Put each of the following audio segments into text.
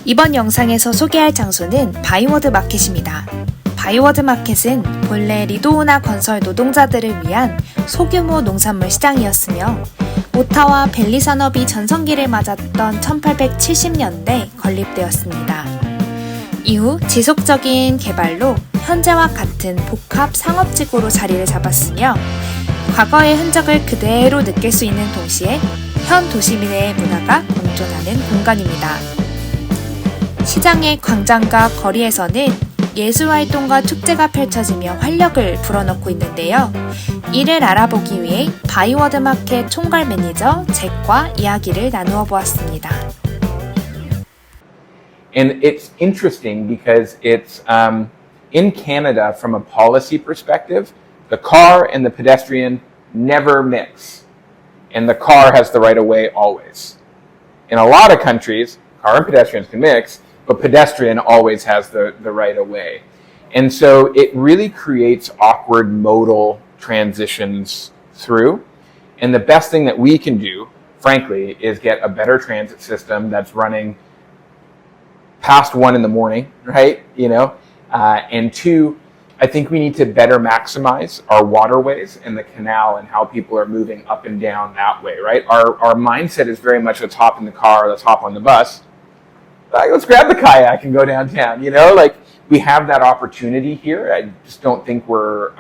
이번 영상에서 소개할 장소는 바이워드 마켓입니다. 바이워드 마켓은 본래 리도우나 건설 노동자들을 위한 소규모 농산물 시장이었으며 오타와 벨리 산업이 전성기를 맞았던 1870년대 건립되었습니다. 이후 지속적인 개발로 현재와 같은 복합 상업지구로 자리를 잡았으며 과거의 흔적을 그대로 느낄 수 있는 동시에 현 도시민의 문화가 공존하는 공간입니다. 시장의 광장과 거리에서는 예술활동과 축제가 펼쳐지며 활력을 불어넣고 있는데요. 이를 알아보기 위해 바이워드 마켓 총괄 매니저 잭과 이야기를 나누어 보았습니다. And it's interesting because it's in Canada, from a policy perspective, the car and the pedestrian never mix. And the car has the right of way always. In a lot of countries, car and pedestrians can mix, but pedestrian always has the right of way. And so it really creates awkward modal transitions through. And the best thing that we can do, frankly, is get a better transit system that's running past 1 in the morning, right? And 2, I think we need to better maximize our waterways and the canal and how people are moving up and down that way, right? Our mindset is very much let's hop in the car, let's hop on the bus. Let's grab the kayak and go downtown, we have that opportunity here. I just don't think we're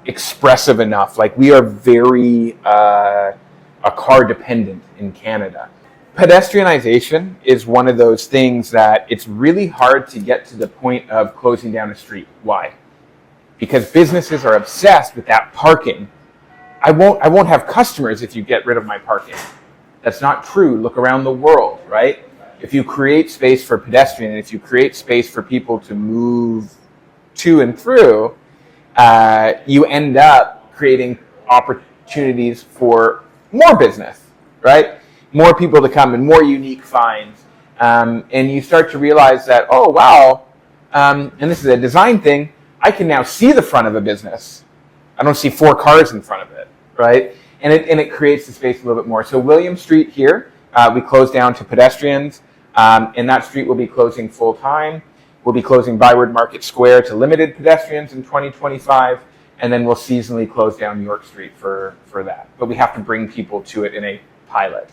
expressive enough. We are very car dependent in Canada. Pedestrianization is one of those things that it's really hard to get to the point of closing down a street. Why? Because businesses are obsessed with that parking. I won't have customers if you get rid of my parking. That's not true. Look around the world, right? If you create space for pedestrian, if you create space for people to move to and through, you end up creating opportunities for more business, right? More people to come and more unique finds. And you start to realize that, oh, wow, and this is a design thing, I can now see the front of a business. I don't see 4 cars in front of it, right? And it creates the space a little bit more. So William Street here, we closed down to pedestrians, and that street will be closing full time. We'll be closing Byward Market Square to limited pedestrians in 2025, and then we'll seasonally close down York Street for that. But we have to bring people to it in a pilot.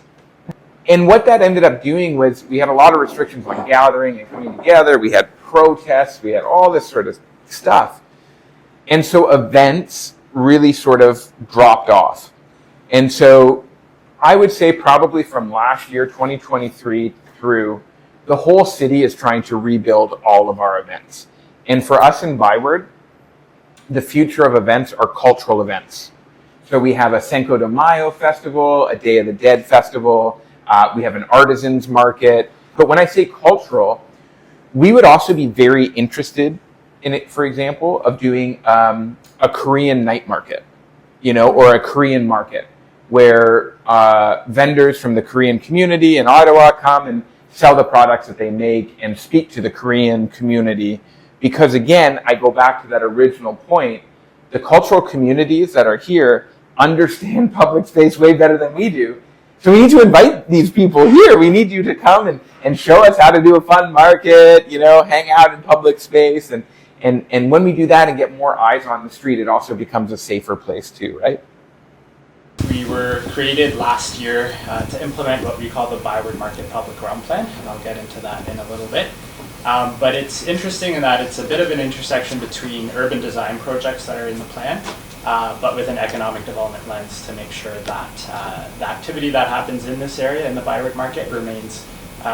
And what that ended up doing was we had a lot of restrictions on gathering and coming together. We had protests. We had all this sort of stuff. And so events really sort of dropped off. And so I would say probably from last year, 2023 through, the whole city is trying to rebuild all of our events. And for us in Byward, the future of events are cultural events. So we have a Cinco de Mayo festival, a Day of the Dead festival. We have an artisans market. But when I say cultural, we would also be very interested in it, for example, of doing a Korean night market, or a Korean market where vendors from the Korean community in Ottawa come and sell the products that they make and speak to the Korean community. Because again, I go back to that original point, the cultural communities that are here understand public space way better than we do. So we need to invite these people here. We need you to come and show us how to do a fun market, hang out in public space. And when we do that and get more eyes on the street, it also becomes a safer place too, right? We were created last year to implement what we call the Byward Market Public Realm Plan, and I'll get into that in a little bit. But it's interesting in that it's a bit of an intersection between urban design projects that are in the plan, but with an economic development lens to make sure that the activity that happens in this area, in the Byward Market, remains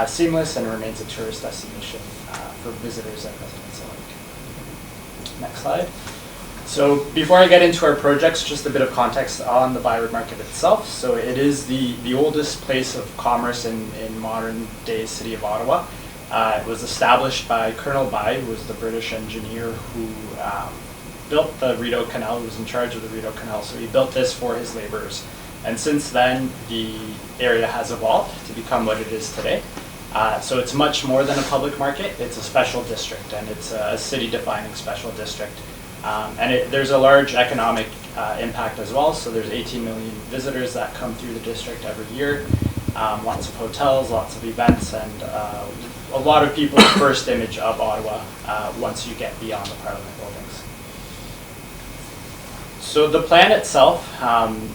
seamless and remains a tourist destination for visitors and residents alike. Next slide. So before I get into our projects, just a bit of context on the Byward Market itself. So it is the oldest place of commerce in modern day city of Ottawa. It was established by Colonel Bai, who was the British engineer who built the Rideau Canal, who was in charge of the Rideau Canal. So he built this for his laborers. And since then, the area has evolved to become what it is today. So it's much more than a public market. It's a special district, and it's a city-defining special district. And there's a large economic impact as well. So there's 18 million visitors that come through the district every year. lots of hotels, lots of events, and a lot of people's first image of Ottawa once you get beyond the Parliament buildings. So the plan itself,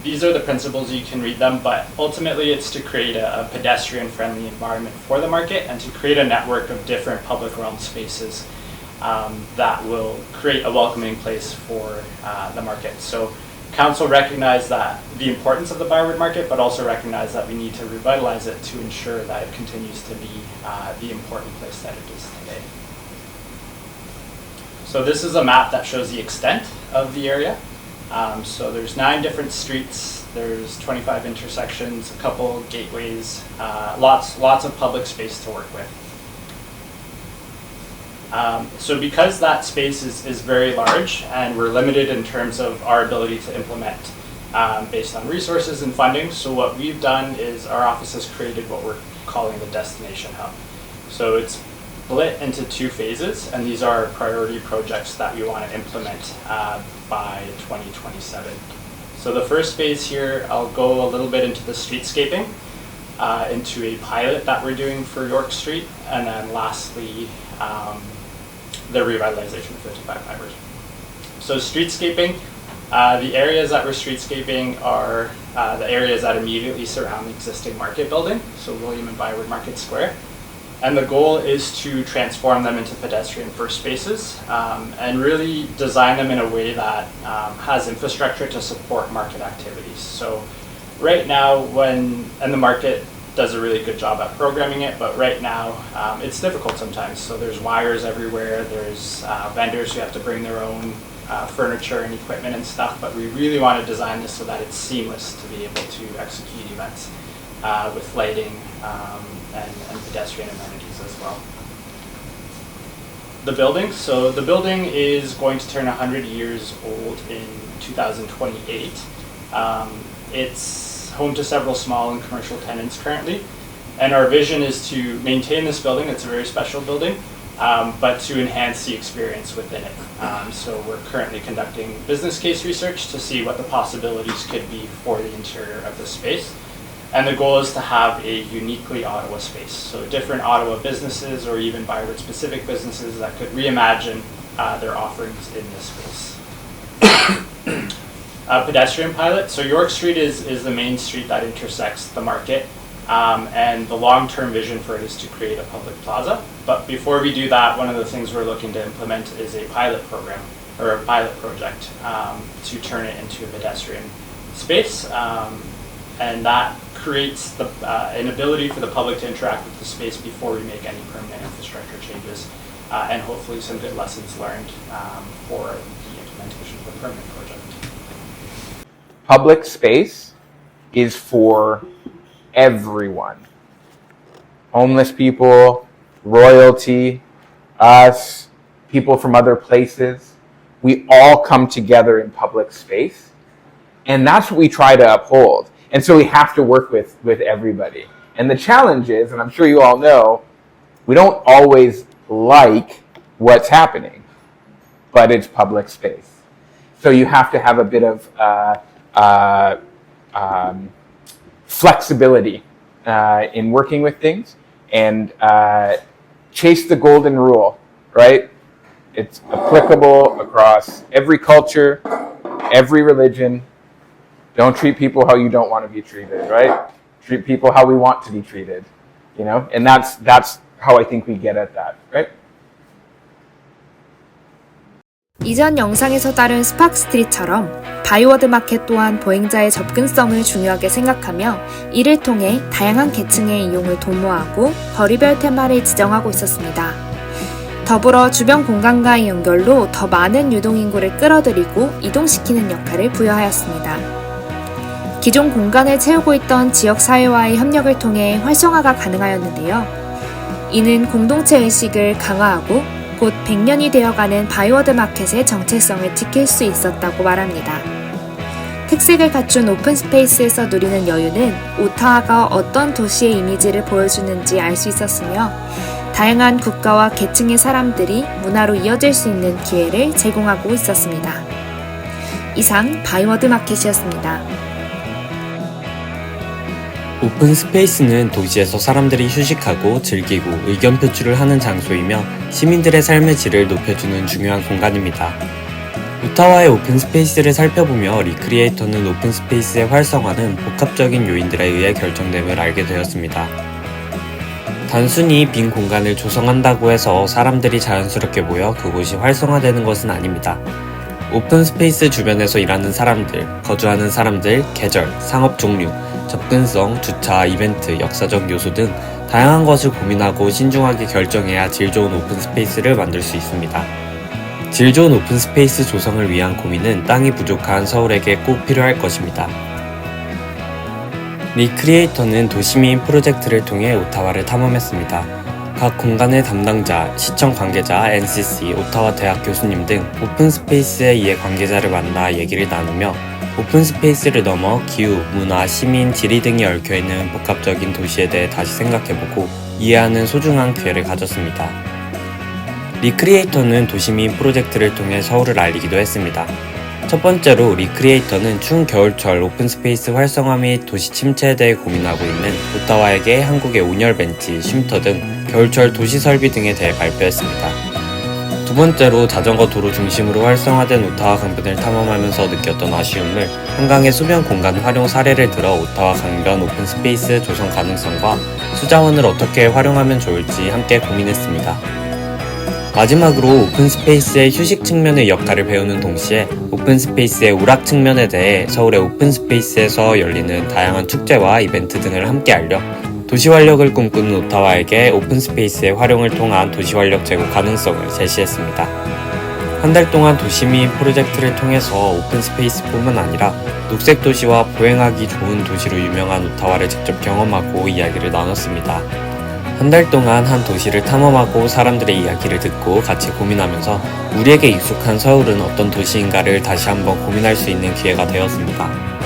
these are the principles, you can read them, but ultimately it's to create a pedestrian-friendly environment for the market and to create a network of different public realm spaces that will create a welcoming place for the market. So Council recognized that the importance of the Byward Market, but also recognized that we need to revitalize it to ensure that it continues to be the important place that it is today. So this is a map that shows the extent of the area. So there's 9 different streets, there's 25 intersections, a couple gateways, lots of public space to work with. So because that space is very large and we're limited in terms of our ability to implement based on resources and funding, so what we've done is our office has created what we're calling the Destination Hub. So it's split into 2 phases, and these are priority projects that we want to implement by 2027. So the first phase here, I'll go a little bit into the streetscaping, into a pilot that we're doing for York Street, and then lastly, the revitalization of 55 Byward. So streetscaping, the areas that we're streetscaping are the areas that immediately surround the existing market building, so William and Byward Market Square. And the goal is to transform them into pedestrian-first spaces and really design them in a way that has infrastructure to support market activities. So right now, and the market does a really good job at programming it, but right now it's difficult sometimes. So there's wires everywhere, there's vendors who have to bring their own furniture and equipment and stuff, but we really want to design this so that it's seamless to be able to execute events with lighting and pedestrian amenities as well. The building, so the building is going to turn 100 years old in 2028. It's home to several small and commercial tenants currently, and our vision is to maintain this building. It's a very special building, but to enhance the experience within it. So we're currently conducting business case research to see what the possibilities could be for the interior of the space. And the goal is to have a uniquely Ottawa space. So different Ottawa businesses or even Byward specific businesses that could reimagine their offerings in this space. Pedestrian pilot. So York Street is the main street that intersects the market. And the long-term vision for it is to create a public plaza. But before we do that, one of the things we're looking to implement is a pilot program or a pilot project to turn it into a pedestrian space. And that creates an ability for the public to interact with the space before we make any permanent infrastructure changes, and hopefully some good lessons learned for the implementation of the permanent project. Public space is for everyone. Homeless people, royalty, us, people from other places. We all come together in public space, and that's what we try to uphold. And so we have to work with everybody. And the challenge is, and I'm sure you all know, we don't always like what's happening, but it's public space. So you have to have a bit of flexibility in working with things and chase the golden rule, right? It's applicable across every culture, every religion. Don't treat people how you don't want to be treated, right? Treat people how we want to be treated, you know? And that's how I think we get at that, right? 이전 영상에서 다룬 스파크 스트리트처럼 바이워드 마켓 또한 보행자의 접근성을 중요하게 생각하며 이를 통해 다양한 계층의 이용을 도모하고 거리별 테마를 지정하고 있었습니다. 더불어 주변 공간과의 연결로 더 많은 유동인구를 끌어들이고 이동시키는 역할을 부여하였습니다. 기존 공간을 채우고 있던 지역사회와의 협력을 통해 활성화가 가능하였는데요. 이는 공동체 의식을 강화하고 곧 100년이 되어가는 바이워드 마켓의 정체성을 지킬 수 있었다고 말합니다. 특색을 갖춘 오픈 스페이스에서 누리는 여유는 오타와가 어떤 도시의 이미지를 보여주는지 알 수 있었으며 다양한 국가와 계층의 사람들이 문화로 이어질 수 있는 기회를 제공하고 있었습니다. 이상 바이워드 마켓이었습니다. 오픈 스페이스는 도시에서 사람들이 휴식하고 즐기고 의견 표출을 하는 장소이며 시민들의 삶의 질을 높여주는 중요한 공간입니다. 오타와의 오픈 스페이스를 살펴보며 리크리에이터는 오픈 스페이스의 활성화는 복합적인 요인들에 의해 결정됨을 알게 되었습니다. 단순히 빈 공간을 조성한다고 해서 사람들이 자연스럽게 모여 그곳이 활성화되는 것은 아닙니다. 오픈 스페이스 주변에서 일하는 사람들, 거주하는 사람들, 계절, 상업 종류, 접근성, 주차, 이벤트, 역사적 요소 등 다양한 것을 고민하고 신중하게 결정해야 질 좋은 오픈 스페이스를 만들 수 있습니다. 질 좋은 오픈 스페이스 조성을 위한 고민은 땅이 부족한 서울에게 꼭 필요할 것입니다. 리크리에이터는 도시미인 프로젝트를 통해 오타와를 탐험했습니다. 각 공간의 담당자, 시청 관계자, NCC, 오타와 대학 교수님 등 오픈 스페이스의 이해 관계자를 만나 얘기를 나누며 오픈 스페이스를 넘어 기후, 문화, 시민, 지리 등이 얽혀있는 복합적인 도시에 대해 다시 생각해보고 이해하는 소중한 기회를 가졌습니다. 리크리에이터는 도시미인 프로젝트를 통해 서울을 알리기도 했습니다. 첫 번째로 리크리에이터는 추운 겨울철 오픈스페이스 활성화 및 도시 침체에 대해 고민하고 있는 오타와에게 한국의 온열 벤치, 쉼터 등 겨울철 도시 설비 등에 대해 발표했습니다. 두 번째로 자전거 도로 중심으로 활성화된 오타와 강변을 탐험하면서 느꼈던 아쉬움을 한강의 수변 공간 활용 사례를 들어 오타와 강변 오픈스페이스 조성 가능성과 수자원을 어떻게 활용하면 좋을지 함께 고민했습니다. 마지막으로 오픈스페이스의 휴식 측면의 역할을 배우는 동시에 오픈스페이스의 오락 측면에 대해 서울의 오픈스페이스에서 열리는 다양한 축제와 이벤트 등을 함께 알려 도시활력을 꿈꾸는 오타와에게 오픈스페이스의 활용을 통한 도시활력 제고 가능성을 제시했습니다. 한 달 동안 도시미인 프로젝트를 통해서 오픈스페이스뿐만 아니라 녹색도시와 보행하기 좋은 도시로 유명한 오타와를 직접 경험하고 이야기를 나눴습니다. 한 달 동안 한 도시를 탐험하고 사람들의 이야기를 듣고 같이 고민하면서 우리에게 익숙한 서울은 어떤 도시인가를 다시 한번 고민할 수 있는 기회가 되었습니다.